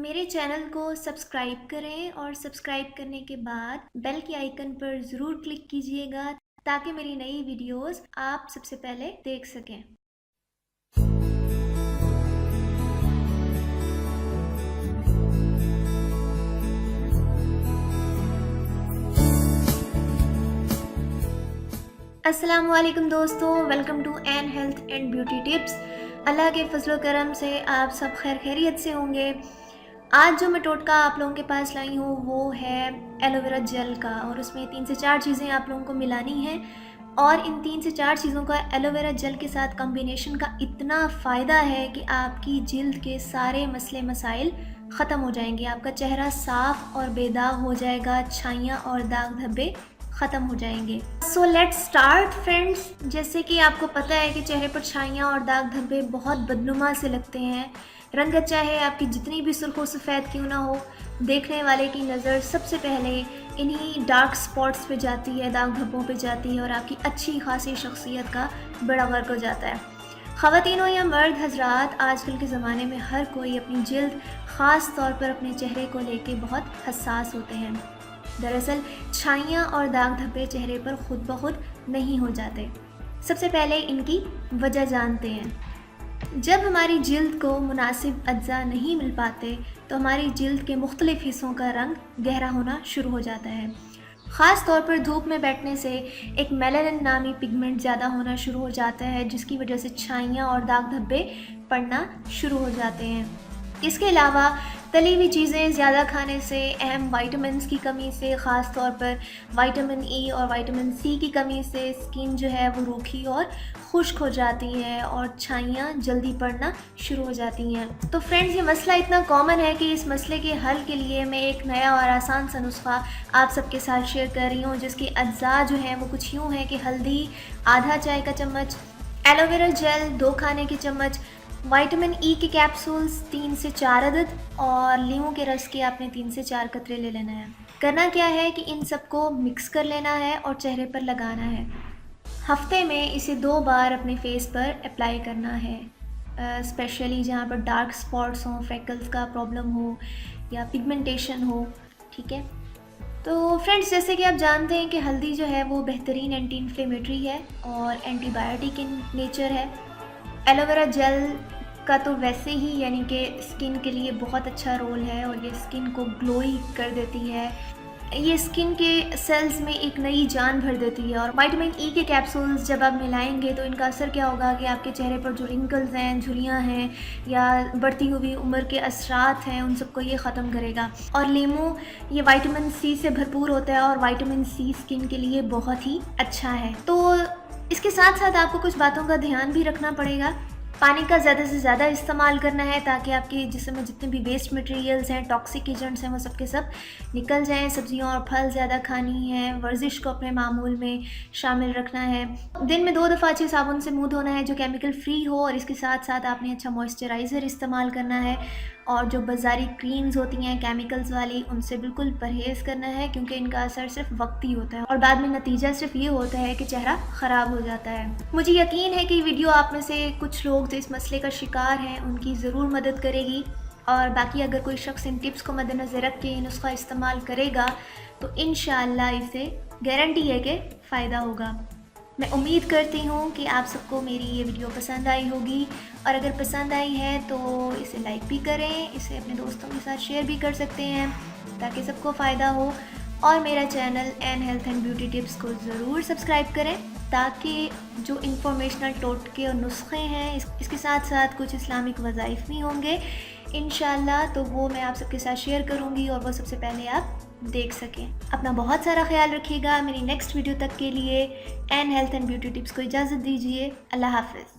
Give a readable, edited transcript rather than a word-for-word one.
मेरे चैनल को सब्सक्राइब करें और सब्सक्राइब करने के बाद बेल के आइकन पर ज़रूर क्लिक कीजिएगा ताकि मेरी नई वीडियोस आप सबसे पहले देख सकें। अस्सलामुअलैकुम दोस्तों, welcome to an health and beauty tips. अल्लाह के फजल करम से आप सब खैर खैरियत से होंगे। आज जो मैं टोटका आप लोगों के पास लाई हूँ वो है एलोवेरा जेल का, और उसमें 3 से 4 चीज़ें आप लोगों को मिलानी हैं। और इन 3 से 4 चीज़ों का एलोवेरा जेल के साथ कॉम्बिनेशन का इतना फ़ायदा है कि आपकी जिल्द के सारे मसले मसाइल ख़त्म हो जाएंगे। आपका चेहरा साफ़ और बेदाग हो जाएगा, छाइयाँ और दाग धब्बे ख़त्म हो जाएंगे। So let's start friends. जैसे कि आपको पता है कि चेहरे पर छाइयाँ और दाग धब्बे बहुत बदनुमा से लगते हैं। रंग अच्छा है आपकी जितनी भी सुर्ख व सफ़ेद क्यों ना हो, देखने वाले की नज़र सबसे पहले इन्हीं डार्क स्पॉट्स पे जाती है, दाग धब्बों पे जाती है और आपकी अच्छी खासी शख्सियत का बड़ा वर्क हो जाता है। ख़वातीन हो या मर्द हजरात, आजकल के ज़माने में हर कोई अपनी जिल्द ख़ास तौर पर अपने चेहरे को लेके बहुत हसास होते हैं। दरअसल छाइयाँ और दाग धब्बे चेहरे पर खुद ब खुद नहीं हो जाते। सबसे पहले इनकी वजह जानते हैं। जब हमारी जिल्द को मुनासिब अज्जा नहीं मिल पाते तो हमारी जिल्द के मुख्तलिफ़ हिस्सों का रंग गहरा होना शुरू हो जाता है। ख़ास तौर पर धूप में बैठने से एक मेलानिन नामी पिगमेंट ज़्यादा होना शुरू हो जाता है, जिसकी वजह से छाइयाँ और दाग धब्बे पड़ना शुरू हो जाते हैं। इसके अलावा तली हुई चीज़ें ज़्यादा खाने से, अहम वाइटामिन्स की कमी से, ख़ास तौर पर विटामिन ई और विटामिन सी की कमी से स्किन जो है वो रूखी और खुश्क हो जाती है और छाइयाँ जल्दी पड़ना शुरू हो जाती हैं। तो फ्रेंड्स, ये मसला इतना कॉमन है कि इस मसले के हल के लिए मैं एक नया और आसान सा नुस्खा आप सबके साथ शेयर कर रही हूँ, जिसके अज्जा जो हैं वो कुछ यूँ हैं कि हल्दी आधा चाय का चम्मच, एलोवेरा जेल 2 खाने के चम्मच, विटामिन ई के कैप्सूल्स 3 से 4 अदद और लीमू के रस के आपने 3 से 4 कतरे ले लेना है। करना क्या है कि इन सबको मिक्स कर लेना है और चेहरे पर लगाना है। हफ्ते में इसे 2 बार अपने फेस पर अप्लाई करना है, स्पेशली जहाँ पर डार्क स्पॉट्स हों, फ्रेकल्स का प्रॉब्लम हो या पिगमेंटेशन हो। ठीक है, तो फ्रेंड्स, जैसे कि आप जानते हैं कि हल्दी जो है वो बेहतरीन एंटी इन्फ्लेमेटरी है और एंटीबायोटिक इन नेचर है। एलोवेरा जेल का तो वैसे ही यानी कि स्किन के लिए बहुत अच्छा रोल है और ये स्किन को ग्लोई कर देती है। ये स्किन के सेल्स में एक नई जान भर देती है। और विटामिन ई के कैप्सूल्स जब आप मिलाएंगे तो इनका असर क्या होगा कि आपके चेहरे पर जो रिंकल्स हैं, झुर्रियाँ हैं या बढ़ती हुई उम्र के असरात हैं, उन सबको ये ख़त्म करेगा। और लीमू ये विटामिन सी से भरपूर होता है और विटामिन सी स्किन के लिए बहुत ही अच्छा है। तो इसके साथ साथ आपको कुछ बातों का ध्यान भी रखना पड़ेगा। पानी का ज़्यादा से ज़्यादा इस्तेमाल करना है ताकि आपके जिस्म में जितने भी वेस्ट मटेरियल्स हैं, टॉक्सिक एजेंट्स हैं, वो सब के सब निकल जाएं। सब्जियां और फल ज़्यादा खानी है। वर्जिश को अपने मामूल में शामिल रखना है। दिन में 2 दफ़ा अच्छे साबुन से मुंह धोना है जो केमिकल फ्री हो, और इसके साथ साथ आपने अच्छा मॉइस्चराइज़र इस्तेमाल करना है। और जो बाज़ारी क्रीम्स होती हैं केमिकल्स वाली, उनसे बिल्कुल परहेज़ करना है क्योंकि इनका असर सिर्फ वक्ती होता है और बाद में नतीजा सिर्फ ये होता है कि चेहरा ख़राब हो जाता है। मुझे यकीन है कि वीडियो आप में से कुछ लोग जो इस मसले का शिकार हैं उनकी ज़रूर मदद करेगी। और बाकी अगर कोई शख्स इन टिप्स को मद्देनज़र रख के ये नुस्खा इस्तेमाल करेगा तो इंशाअल्लाह इसे गारंटी है कि फ़ायदा होगा। मैं उम्मीद करती हूँ कि आप सबको मेरी ये वीडियो पसंद आई होगी, और अगर पसंद आई है तो इसे लाइक भी करें, इसे अपने दोस्तों के साथ शेयर भी कर सकते हैं ताकि सबको फ़ायदा हो। और मेरा channel N health and beauty tips को ज़रूर सब्सक्राइब करें ताकि जो इंफॉर्मेशनल टोटके और नुस्खे हैं इसके साथ साथ कुछ इस्लामिक वज़ाइफ भी होंगे इंशाअल्लाह, तो वो मैं आप सबके साथ शेयर करूँगी और वो सबसे पहले आप देख सकें। अपना बहुत सारा ख्याल रखिएगा। मेरी नेक्स्ट वीडियो तक के लिए N health and beauty tips को इजाज़त दीजिए। अल्लाह हाफ़िज़।